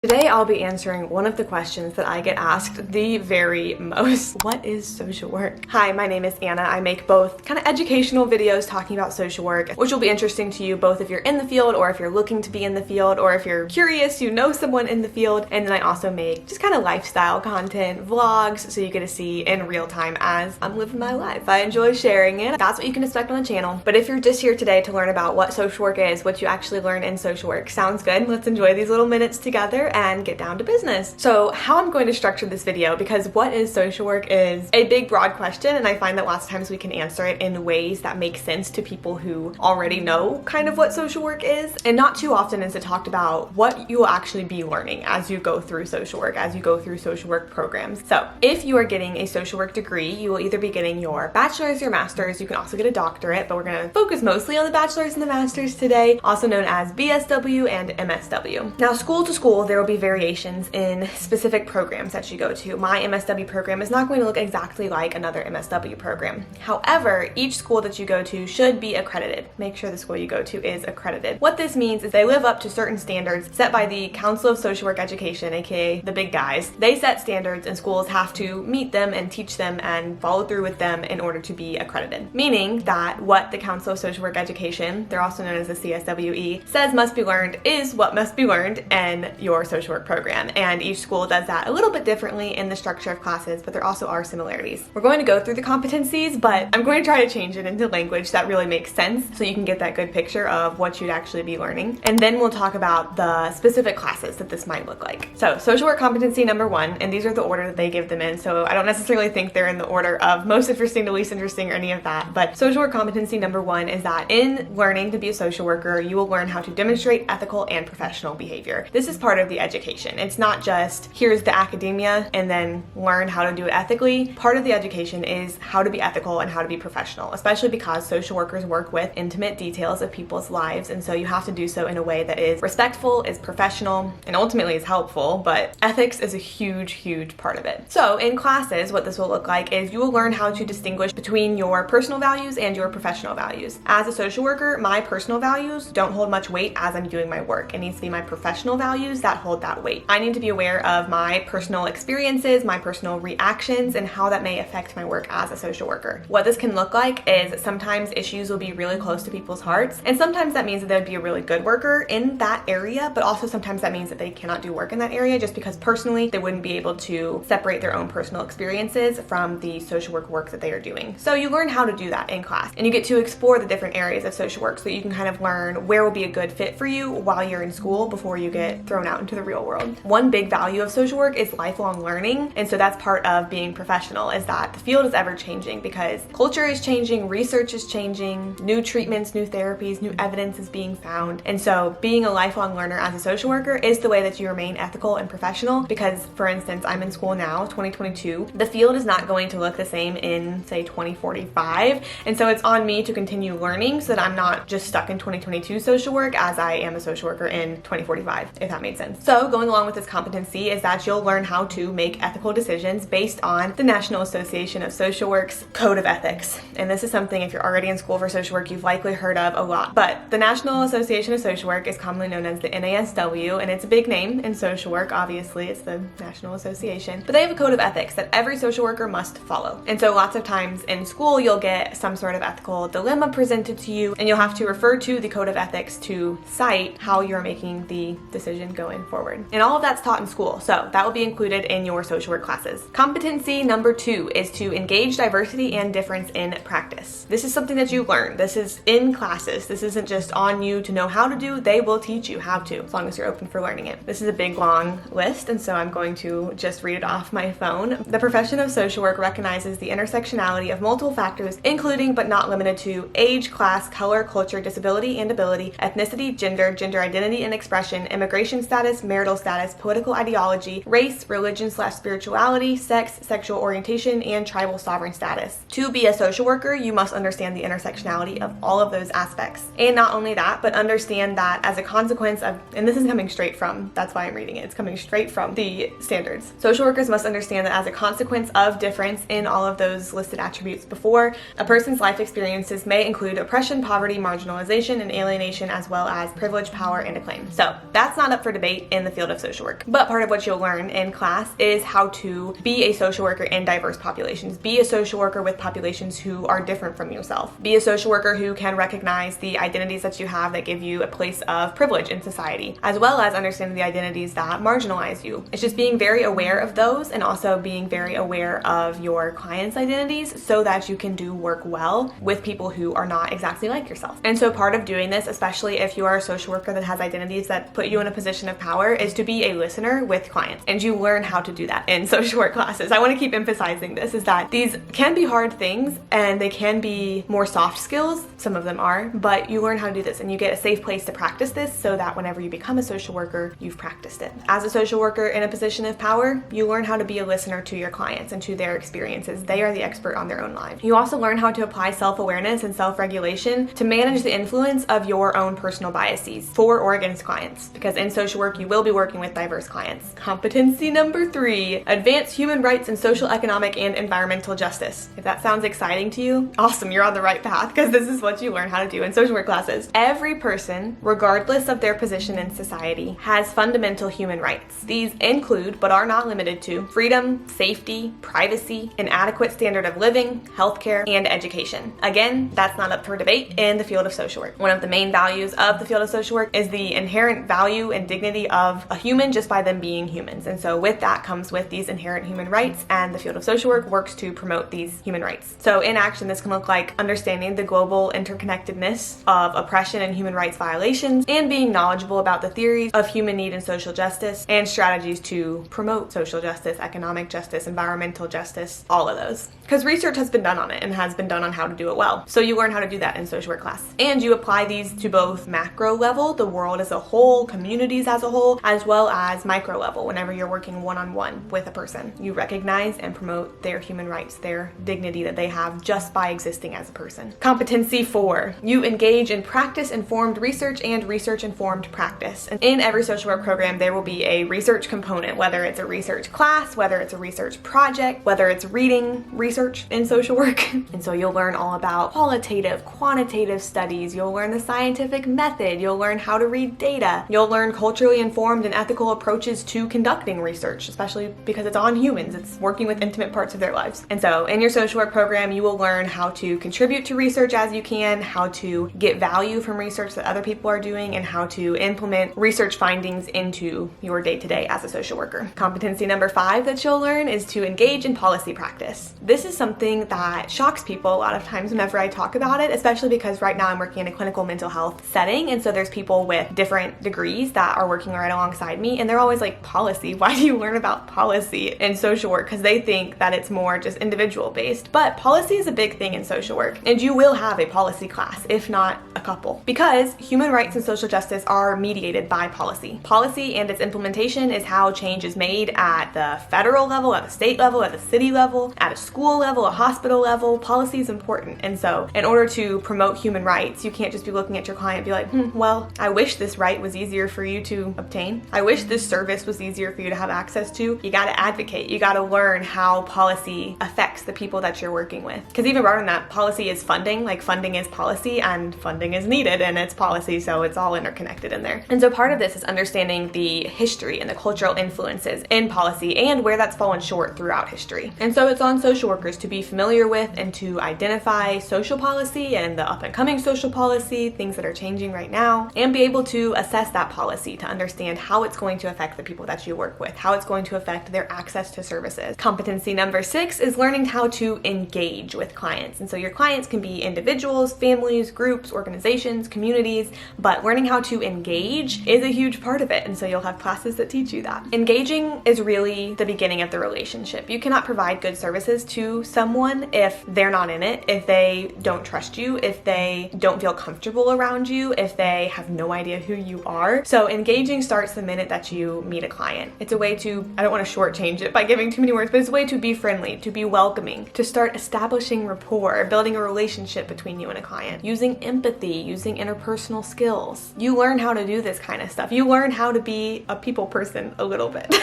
Today I'll be answering one of the questions that I get asked the very most. What is social work? Hi, my name is Anna. I make both kind of educational videos talking about social work, which will be interesting to you both if you're in the field or if you're looking to be in the field or if you're curious, you know someone in the field. And then I also make just kind of lifestyle content, vlogs, so you get to see in real time as I'm living my life. I enjoy sharing it. That's what you can expect on the channel. But if you're just here today to learn about what social work is, what you actually learn in social work, sounds good. Let's enjoy these little minutes together and get down to business. So how I'm going to structure this video, because what is social work is a big broad question, and I find that lots of times we can answer it in ways that make sense to people who already know kind of what social work is, and not too often is it talked about what you will actually be learning as you go through social work, as you go through social work programs. So if you are getting a social work degree, you will either be getting your bachelor's, your master's, you can also get a doctorate, but we're going to focus mostly on the bachelor's and the master's today, also known as BSW and MSW. Now, school to school, there will be variations in specific programs that you go to. My MSW program is not going to look exactly like another MSW program. However, each school that you go to should be accredited. Make sure the school you go to is accredited. What this means is they live up to certain standards set by the Council of Social Work Education, aka the big guys. They set standards and schools have to meet them and teach them and follow through with them in order to be accredited. Meaning that what the Council of Social Work Education, they're also known as the CSWE, says must be learned is what must be learned in your social work program, and each school does that a little bit differently in the structure of classes, but there also are similarities. We're going to go through the competencies, but I'm going to try to change it into language that really makes sense so you can get that good picture of what you'd actually be learning. And then we'll talk about the specific classes that this might look like. So social work competency number 1, and these are the order that they give them in, so I don't necessarily think they're in the order of most interesting to least interesting or any of that, but social work competency number 1 is that in learning to be a social worker, you will learn how to demonstrate ethical and professional behavior. This is part of the education. It's not just here's the academia and then learn how to do it ethically. Part of the education is how to be ethical and how to be professional, especially because social workers work with intimate details of people's lives, and so you have to do so in a way that is respectful, is professional, and ultimately is helpful, but ethics is a huge part of it. So in classes, what this will look like is you will learn how to distinguish between your personal values and your professional values. As a social worker, my personal values don't hold much weight as I'm doing my work. It needs to be my professional values that hold that weight. I need to be aware of my personal experiences, my personal reactions, and how that may affect my work as a social worker. What this can look like is sometimes issues will be really close to people's hearts, and sometimes that means that they would be a really good worker in that area, but also sometimes that means that they cannot do work in that area just because personally they wouldn't be able to separate their own personal experiences from the social work that they are doing. So you learn how to do that in class, and you get to explore the different areas of social work so that you can kind of learn where will be a good fit for you while you're in school before you get thrown out into the real world. One big value of social work is lifelong learning, and so that's part of being professional, is that the field is ever changing because culture is changing, research is changing, new treatments, new therapies, new evidence is being found, and so being a lifelong learner as a social worker is the way that you remain ethical and professional because, for instance, I'm in school now, 2022, the field is not going to look the same in, say, 2045, and so it's on me to continue learning so that I'm not just stuck in 2022 social work as I am a social worker in 2045, if that made sense. So going along with this competency is that you'll learn how to make ethical decisions based on the National Association of Social Work's Code of Ethics. And this is something, if you're already in school for social work, you've likely heard of a lot. But the National Association of Social Work is commonly known as the NASW, and it's a big name in social work, obviously, it's the National Association. But they have a code of ethics that every social worker must follow. And so lots of times in school, you'll get some sort of ethical dilemma presented to you, and you'll have to refer to the code of ethics to cite how you're making the decision going forward. And all of that's taught in school, so that will be included in your social work classes. Competency number 2 is to engage diversity and difference in practice. This is something that you learn. This is in classes. This isn't just on you to know how to do. They will teach you how to, as long as you're open for learning it. This is a big long list, and so I'm going to just read it off my phone. The profession of social work recognizes the intersectionality of multiple factors, including but not limited to age, class, color, culture, disability and ability, ethnicity, gender identity and expression, immigration status, marital status, political ideology, race, religion/spirituality, sex, sexual orientation, and tribal sovereign status. To be a social worker, you must understand the intersectionality of all of those aspects. And not only that, but understand that as a consequence of, and this is coming straight from, that's why I'm reading it, it's coming straight from the standards. Social workers must understand that as a consequence of difference in all of those listed attributes before, a person's life experiences may include oppression, poverty, marginalization, and alienation, as well as privilege, power, and acclaim. So that's not up for debate. in the field of social work. But part of what you'll learn in class is how to be a social worker in diverse populations, be a social worker with populations who are different from yourself, be a social worker who can recognize the identities that you have that give you a place of privilege in society, as well as understanding the identities that marginalize you. It's just being very aware of those and also being very aware of your clients' identities so that you can do work well with people who are not exactly like yourself. And so part of doing this, especially if you are a social worker that has identities that put you in a position of power, is to be a listener with clients. And you learn how to do that in social work classes. I want to keep emphasizing this, is that these can be hard things and they can be more soft skills. Some of them are, but you learn how to do this and you get a safe place to practice this so that whenever you become a social worker, you've practiced it. As a social worker in a position of power, you learn how to be a listener to your clients and to their experiences. They are the expert on their own lives. You also learn how to apply self-awareness and self-regulation to manage the influence of your own personal biases for or against clients, because in social work, you will be working with diverse clients. Competency number 3, advance human rights and social, economic, and environmental justice. If that sounds exciting to you, awesome, you're on the right path, because this is what you learn how to do in social work classes. Every person, regardless of their position in society, has fundamental human rights. These include, but are not limited to, freedom, safety, privacy, an adequate standard of living, healthcare, and education. Again, that's not up for debate in the field of social work. One of the main values of the field of social work is the inherent value and dignity of a human just by them being humans. And so with that comes with these inherent human rights, and the field of social work works to promote these human rights. So in action, this can look like understanding the global interconnectedness of oppression and human rights violations, and being knowledgeable about the theories of human need and social justice, and strategies to promote social justice, economic justice, environmental justice, all of those. Because research has been done on it and has been done on how to do it well. So you learn how to do that in social work class. And you apply these to both macro level, the world as a whole, communities as a whole, as well as micro level, whenever you're working one-on-one with a person. You recognize and promote their human rights, their dignity that they have just by existing as a person. Competency 4, you engage in practice-informed research and research-informed practice. And in every social work program, there will be a research component, whether it's a research class, whether it's a research project, whether it's reading research in social work. And so you'll learn all about qualitative, quantitative studies. You'll learn the scientific method. You'll learn how to read data. You'll learn culturally informed and ethical approaches to conducting research, especially because it's on humans. It's working with intimate parts of their lives. And so in your social work program, you will learn how to contribute to research as you can, how to get value from research that other people are doing, and how to implement research findings into your day-to-day as a social worker. Competency number 5 that you'll learn is to engage in policy practice. This is something that shocks people a lot of times whenever I talk about it, especially because right now I'm working in a clinical mental health setting, and so there's people with different degrees that are working right alongside me, and they're always like, policy? Why do you learn about policy in social work? Because they think that it's more just individual based. But policy is a big thing in social work, and you will have a policy class, if not a couple, because human rights and social justice are mediated by policy. Policy and its implementation is how change is made at the federal level, at the state level, at the city level, at a school level, a hospital level. Policy is important. And so in order to promote human rights, you can't just be looking at your client and be like, well, I wish this right was easier for you to obtain. I wish this service was easier for you to have access to. You got to advocate. You got to learn how policy affects the people that you're working with. Because even broader than that, policy is funding. Like, funding is policy, and funding is needed, and it's policy, so it's all interconnected in there. And so part of this is understanding the history and the cultural influences in policy and where that's fallen short throughout history. And so it's on social workers to be familiar with and to identify social policy and the up and coming social policy, things that are changing right now, and be able to assess that policy to understand how it's going to affect the people that you work with, how it's going to affect their access to services. Competency number 6 is learning how to engage with clients. And so your clients can be individuals, families, groups, organizations, communities, but learning how to engage is a huge part of it. And so you'll have classes that teach you that. Engaging is really the beginning of the relationship. You cannot provide good services to someone if they're not in it, if they don't trust you, if they don't feel comfortable around you, if they have no idea who you are. So engaging starts the minute that you meet a client. It's a way to, I don't want to shortchange it by giving too many words, but it's a way to be friendly, to be welcoming, to start establishing rapport, building a relationship between you and a client, using empathy, using interpersonal skills. You learn how to do this kind of stuff. You learn how to be a people person a little bit,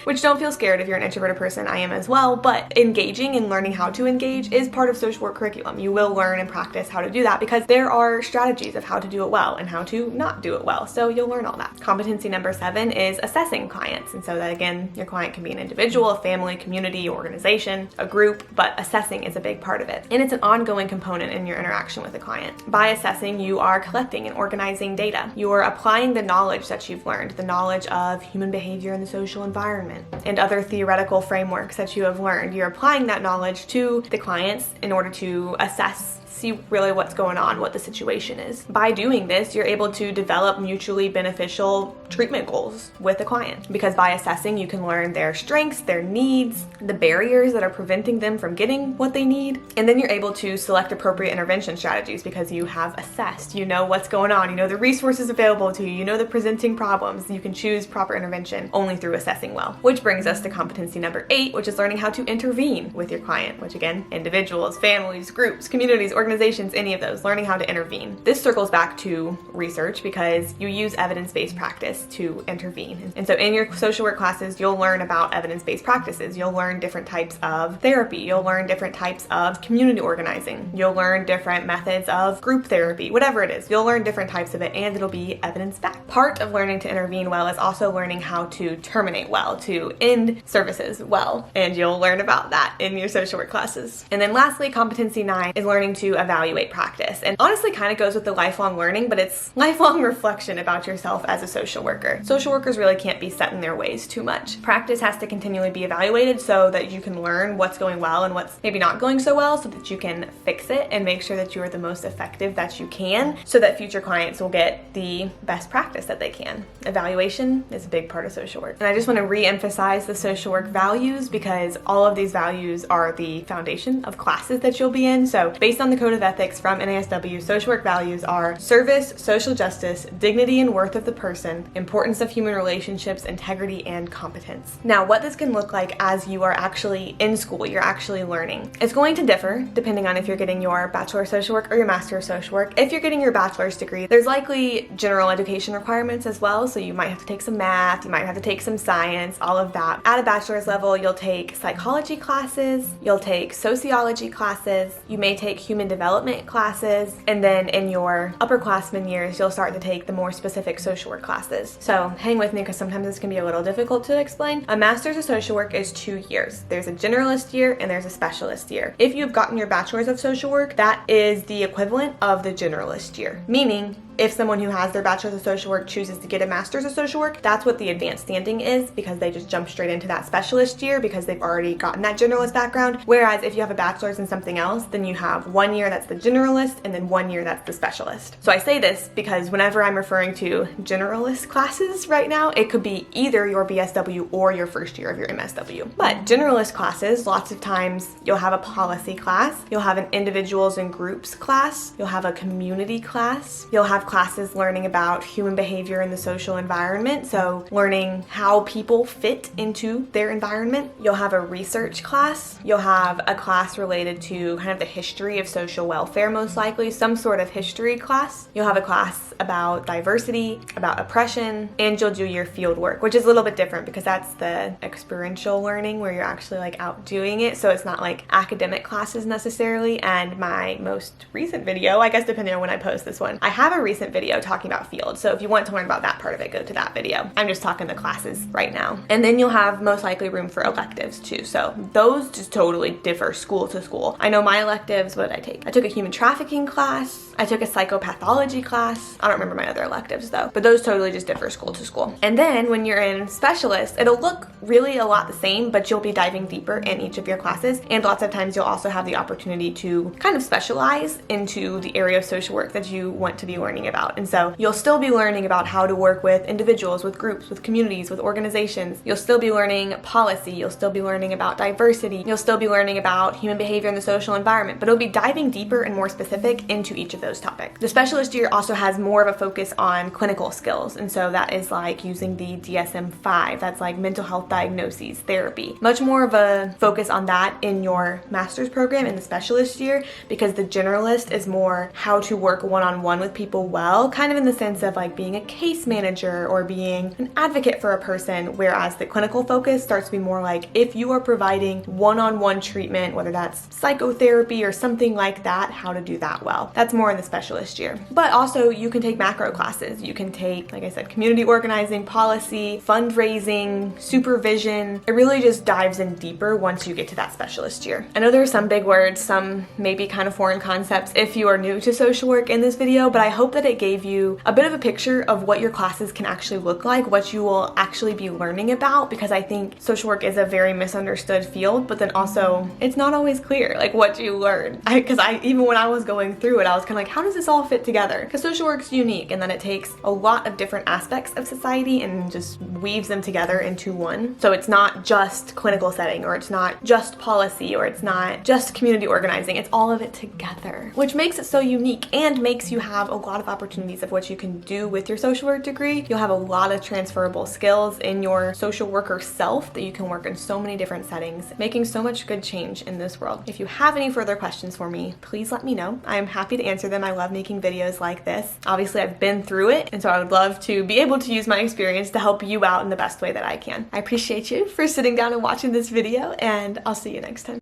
which don't feel scared if you're an introverted person. I am as well, but engaging and learning how to engage is part of social work curriculum. You will learn and practice how to do that because there are strategies of how to do it well and how to not do it well. So you'll learn all that. Competency competency number 7 is assessing clients. And so that again, your client can be an individual, a family, community, organization, a group, but assessing is a big part of it. And it's an ongoing component in your interaction with a client. By assessing, you are collecting and organizing data. You are applying the knowledge that you've learned, the knowledge of human behavior in the social environment and other theoretical frameworks that you have learned. You're applying that knowledge to the clients in order to assess, see really what's going on, what the situation is. By doing this, you're able to develop mutually beneficial treatment goals with the client, because by assessing, you can learn their strengths, their needs, the barriers that are preventing them from getting what they need, and then you're able to select appropriate intervention strategies because you have assessed, you know what's going on, you know the resources available to you, you know the presenting problems. You can choose proper intervention only through assessing well. Which brings us to competency number 8, which is learning how to intervene with your client, which again, individuals, families, groups, communities, organizations, any of those, learning how to intervene. This circles back to research because you use evidence-based practice to intervene. And so in your social work classes, you'll learn about evidence-based practices. You'll learn different types of therapy. You'll learn different types of community organizing. You'll learn different methods of group therapy, whatever it is. You'll learn different types of it, and it'll be evidence-backed. Part of learning to intervene well is also learning how to terminate well, to end services well. And you'll learn about that in your social work classes. And then lastly, competency 9 is learning to evaluate practice. And honestly kind of goes with the lifelong learning, but it's lifelong reflection about yourself as a social worker. Social workers really can't be set in their ways too much. Practice has to continually be evaluated so that you can learn what's going well and what's maybe not going so well, so that you can fix it and make sure that you are the most effective that you can, so that future clients will get the best practice that they can. Evaluation is a big part of social work. And I just want to re-emphasize the social work values, because all of these values are the foundation of classes that you'll be in. So based on the Code of Ethics from NASW, social work values are service, social justice, dignity and worth of the person, importance of human relationships, integrity, and competence. Now, what this can look like as you are actually in school, you're actually learning. It's going to differ depending on if you're getting your Bachelor of Social Work or your Master of Social Work. If you're getting your bachelor's degree, there's likely general education requirements as well, so you might have to take some math, you might have to take some science, all of that. At a bachelor's level, you'll take psychology classes, you'll take sociology classes, you may take human development classes, and then in your upperclassmen years, you'll start to take the more specific social work classes. So hang with me, because sometimes this can be a little difficult to explain. A Master's of Social Work is 2 years. There's a generalist year and there's a specialist year. If you've gotten your Bachelor's of Social Work, that is the equivalent of the generalist year, meaning if someone who has their Bachelor's of Social Work chooses to get a Master's of Social Work, that's what the advanced standing is, because they just jump straight into that specialist year because they've already gotten that generalist background. Whereas if you have a bachelor's in something else, then you have 1 year that's the generalist and then 1 year that's the specialist. So I say this because whenever I'm referring to generalist classes right now, it could be either your BSW or your first year of your MSW. But generalist classes, lots of times you'll have a policy class, you'll have an individuals and groups class, you'll have a community class, you'll have classes learning about human behavior in the social environment, so learning how people fit into their environment. You'll have a research class, you'll have a class related to kind of the history of social welfare, most likely, some sort of history class. You'll have a class about diversity, about oppression, and you'll do your field work, which is a little bit different because that's the experiential learning where you're actually like out doing it, so it's not like academic classes necessarily. And my most recent video, I guess depending on when I post this one, I have a recent video talking about field, so if you want to learn about that part of it, go to that video. I'm just talking the classes right now. And then you'll have most likely room for electives too, so those just totally differ school to school. I know my electives, what did I take? I took a human trafficking class, I took a psychopathology class, I don't remember my other electives though, but those totally just differ school to school. And then when you're in specialist, it'll look really a lot the same, but you'll be diving deeper in each of your classes, and lots of times you'll also have the opportunity to kind of specialize into the area of social work that you want to be learning about. And so you'll still be learning about how to work with individuals, with groups, with communities, with organizations. You'll still be learning policy, you'll still be learning about diversity, you'll still be learning about human behavior in the social environment, but it'll be diving deeper and more specific into each of those topics. The specialist year also has more of a focus on clinical skills, and so that is like using the DSM-5, that's like mental health diagnoses, therapy. Much more of a focus on that in your master's program in the specialist year, because the generalist is more how to work one-on-one with people well, kind of in the sense of like being a case manager or being an advocate for a person, whereas the clinical focus starts to be more like if you are providing one-on-one treatment, whether that's psychotherapy or something like that, how to do that well. That's more in the specialist year. But also you can take macro classes. You can take, like I said, community organizing, policy, fundraising, supervision. It really just dives in deeper once you get to that specialist year. I know there are some big words, some maybe kind of foreign concepts if you are new to social work in this video, but I hope that it gave you a bit of a picture of what your classes can actually look like, what you will actually be learning about, because I think social work is a very misunderstood field, but then also it's not always clear like what you learn. Because even when I was going through it, I was kind of like, how does this all fit together? Because social work's unique, and then it takes a lot of different aspects of society and just weaves them together into one. So it's not just clinical setting, or it's not just policy, or it's not just community organizing. It's all of it together, which makes it so unique and makes you have a lot of opportunities of what you can do with your social work degree. You'll have a lot of transferable skills in your social worker self that you can work in so many different settings, making so much good change in this world. If you have any further questions for me, please let me know. I'm happy to answer them. I love making videos like this. Obviously, I've been through it, and so I would love to be able to use my experience to help you out in the best way that I can. I appreciate you for sitting down and watching this video, and I'll see you next time.